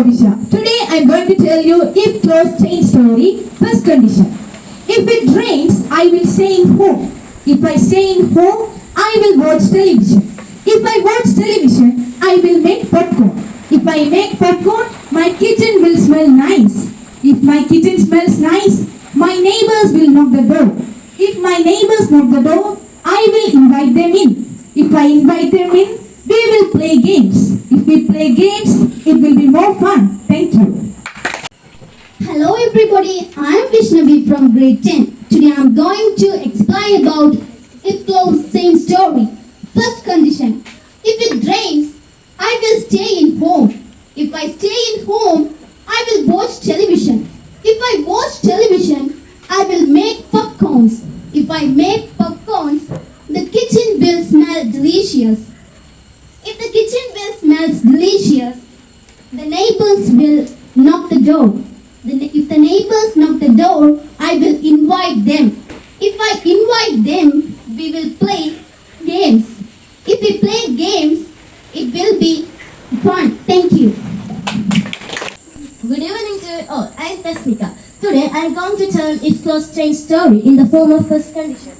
Lovisha. Today I am going to tell you if close chain story, first condition. If it rains, I will stay in home. If I stay in home, I will watch television. If I watch television, I will make popcorn. If I make popcorn, my kitchen will smell nice. If my kitchen smells nice, my neighbors will knock the door. If my neighbors knock the door, I will invite them in. If I invite them in, we will play games. If we play games, it will be more fun. Thank you. Hello everybody, I am Vishnavi from grade 10. Today I am going to explain about if close chain story. First condition, if it rains, I will stay in home. If I stay in home, I will watch television. If I watch television, I will make popcorns. If I make popcorns, the kitchen will smell delicious. If the kitchen will smells delicious, the neighbors will knock the door. If the neighbors knock the door, I will invite them. If I invite them, we will play games. If we play games, it will be fun. Thank you. Good evening to all. I am Tasmika. Today I am going to tell if close chain story in the form of first condition.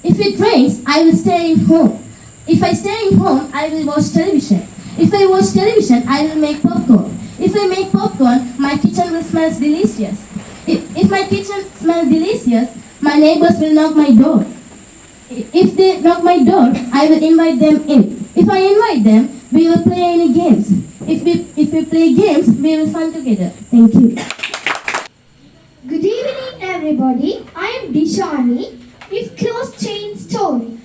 If it rains, I will stay in home. If I stay in home, I will watch television. If I watch television, I will make popcorn. If I make popcorn, my kitchen will smell delicious. If my kitchen smells delicious, my neighbors will knock my door. If they knock my door, I will invite them in. If I invite them, we will play any games. If we play games, we will fun together. Thank you. Good evening, everybody. I am Dishani. If close chain story.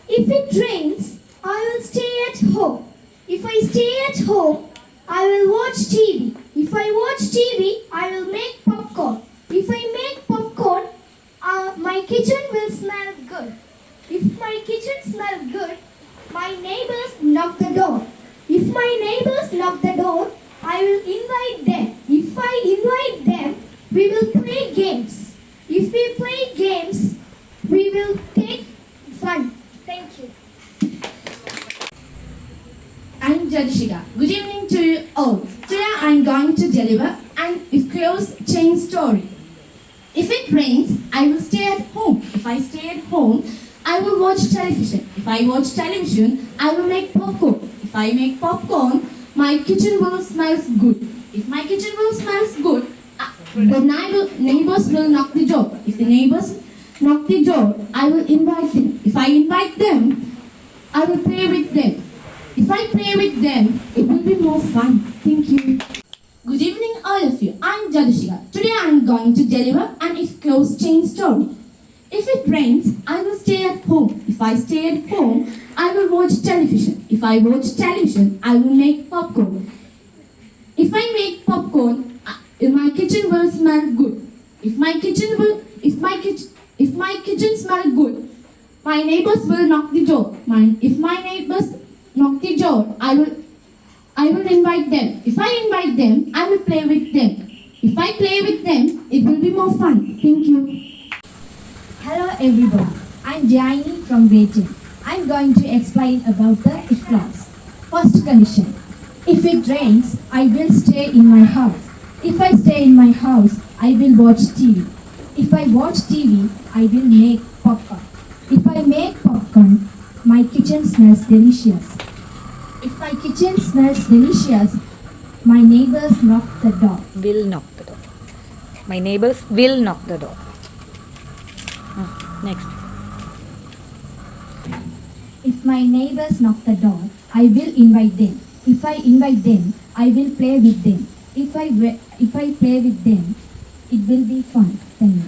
If it rains, I will stay at home. If I stay at home, I will watch TV. If I watch TV, I will make popcorn. If I make popcorn, my kitchen will smell good. If my kitchen smells good, my neighbors knock the door. If my neighbors knock the door, I will invite them. If I invite them, we will play games. If we play games, we will take fun. Thank you. I'm Jadishika. Good evening to you all. Today I'm going to deliver an if close chain story. If it rains, I will stay at home. If I stay at home, I will watch television. If I watch television, I will make popcorn. If I make popcorn, my kitchen will smell good. If my kitchen will smell good, the neighbors will knock the door. If the neighbors knock the door, I will invite them. If I invite them, I will play with them. If I play with them, it will be more fun. Thank you. Good evening, all of you. I'm Jadishika. Today I'm going to deliver an if close chain story. If it rains, I will stay at home. If I stay at home, I will watch television. If I watch television, I will make popcorn. If I make popcorn, my kitchen will smell good. If my kitchen smells good, my neighbors will knock the door. If my neighbors knock the door, I will invite them. If I invite them, I will play with them. If I play with them, it will be more fun. Thank you. Hello everybody, I'm Jaini from grade 10. I'm going to explain about the if clause. First condition, if it rains, I will stay in my house. If I stay in my house, I will watch TV. If I watch TV, I will make popcorn. If I make popcorn, my kitchen smells delicious. If my kitchen smells delicious, my neighbors knock the door. Will knock the door. My neighbors will knock the door. Next. If my neighbors knock the door, I will invite them. If I invite them, I will play with them. If I play with them, it will be fun. Thank you.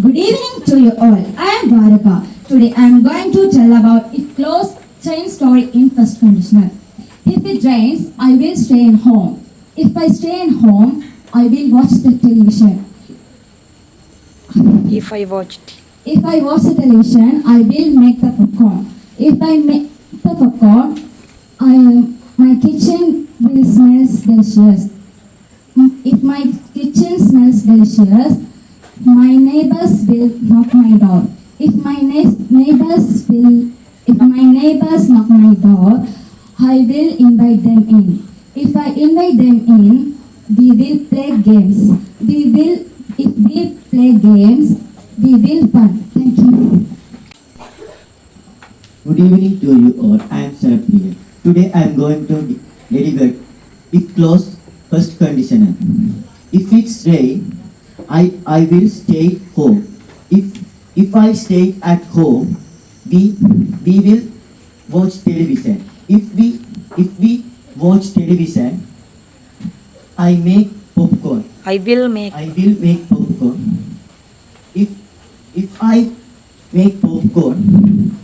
Good evening to you all. I am Dwaraka. Today I am going to tell about if close chain story in first conditional. If it rains, I will stay in home. If I stay in home, I will watch the television. If I watch the television, I will make the popcorn. If I make the popcorn, my kitchen will smell delicious. If my kitchen smells delicious, my neighbors will knock my door. If my neighbors knock my door, I will invite them in. If I invite them in, we will play games. If we play games, we will fun. Thank you. Good evening to you all. I am Sarapriya. Today I am going to deliver if clause first conditional. If it's rain, I will stay home. If I stay at home, we will watch television. If we watch television, I make popcorn. I will make. I will make popcorn. If I make popcorn,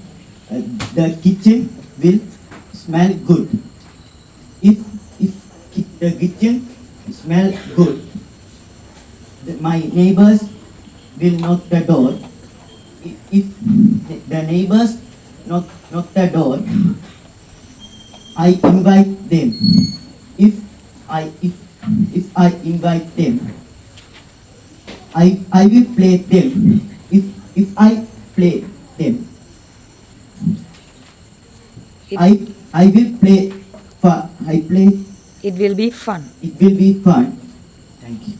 the kitchen will smell good. If the kitchen smell good, my neighbors will knock the door. If the neighbors knock the door, I invite them. If I invite them, I will play them. If I play them, I will play. I play. It will be fun. It will be fun. Thank you.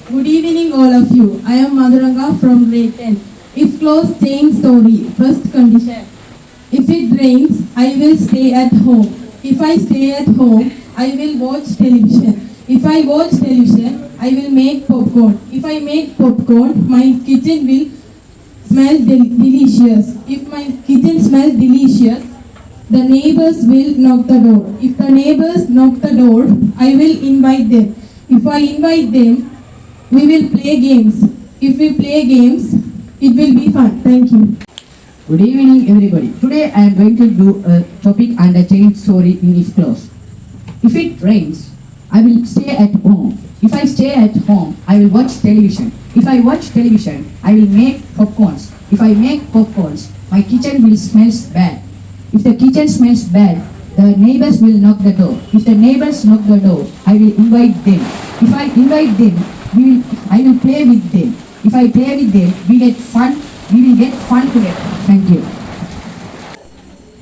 Good evening, all of you. I am Madhuranga from grade 10. If clause change story, first condition. If it rains, I will stay at home. If I stay at home, I will watch television. If I watch television, I will make popcorn. If I make popcorn, my kitchen will smell delicious. If my kitchen smells delicious, the neighbors will knock the door. If the neighbors knock the door, I will invite them. If I invite them, we will play games. If we play games, it will be fun. Thank you. Good evening, everybody. Today I am going to do a topic and a change story in if clause. If it rains, I will stay at home. If I stay at home, I will watch television. If I watch television, I will make popcorns. If I make popcorns, my kitchen will smell bad. If the kitchen smells bad, the neighbors will knock the door. If the neighbors knock the door, I will invite them. If I invite them, I will play with them. If I play with them, we will get fun together. Thank you.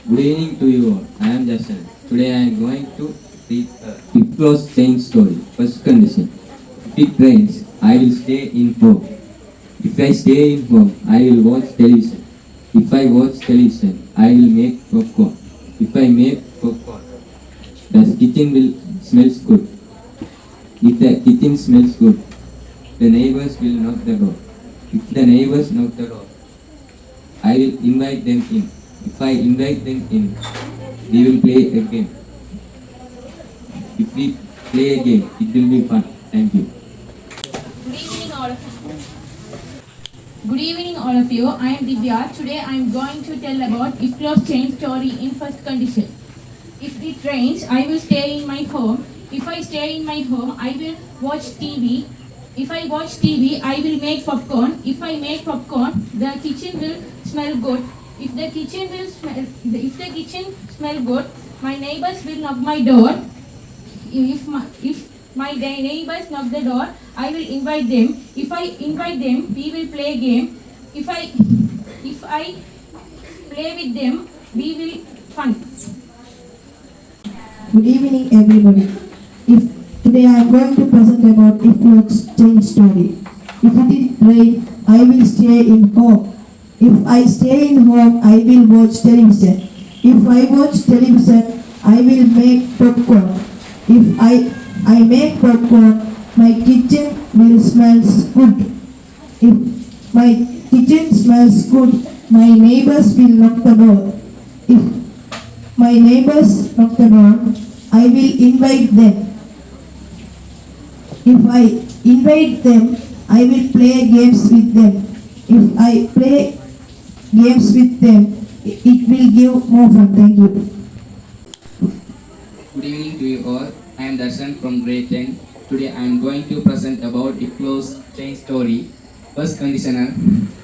Good evening to you all. I am Justin. Today I am going to read a if clause change story. First condition. If it rains, I will stay in home. If I stay in home, I will watch television. If I watch television, I will make popcorn. If I make popcorn, the kitchen will smells good. If the kitchen smells good, the neighbors will knock the door. If the neighbors knock the door, I will invite them in. If I invite them in, we will play a game. If we play a game, it will be fun. Thank you. Good evening, all of you. Good evening, all of you. I am Divya. Today I am going to tell about if clause change story in first condition. If it rains, I will stay in my home. If I stay in my home, I will watch TV. If I watch TV, I will make popcorn. If I make popcorn, the kitchen will smell good. If the kitchen smell good, my neighbors will knock my door. If my neighbors knock the door, I will invite them. If I invite them, we will play a game. If I play with them, we will fun. Good evening, everybody. Today I am going to present about if clause change story. If it is rain, I will stay in home. If I stay in home, I will watch television. If I watch television, I will make popcorn. If I make popcorn, my kitchen will smell good. If my kitchen smells good, my neighbors will knock the door. If my neighbors knock the door, I will invite them. If I invite them, I will play games with them. If I play games with them, it will give more fun. Thank you. Good evening to you all. I am Darshan from grade 10. Today I am going to present about if clause change story. First conditional.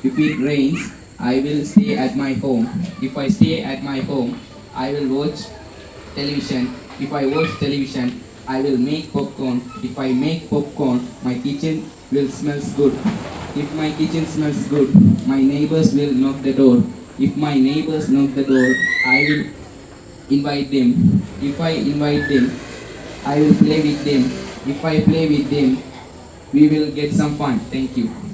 If it rains, I will stay at my home. If I stay at my home, I will watch television. If I watch television, I will make popcorn. If I make popcorn, my kitchen will smell good. If my kitchen smells good, my neighbors will knock the door. If my neighbors knock the door, I will invite them. If I invite them, I will play with them. If I play with them, we will get some fun. Thank you.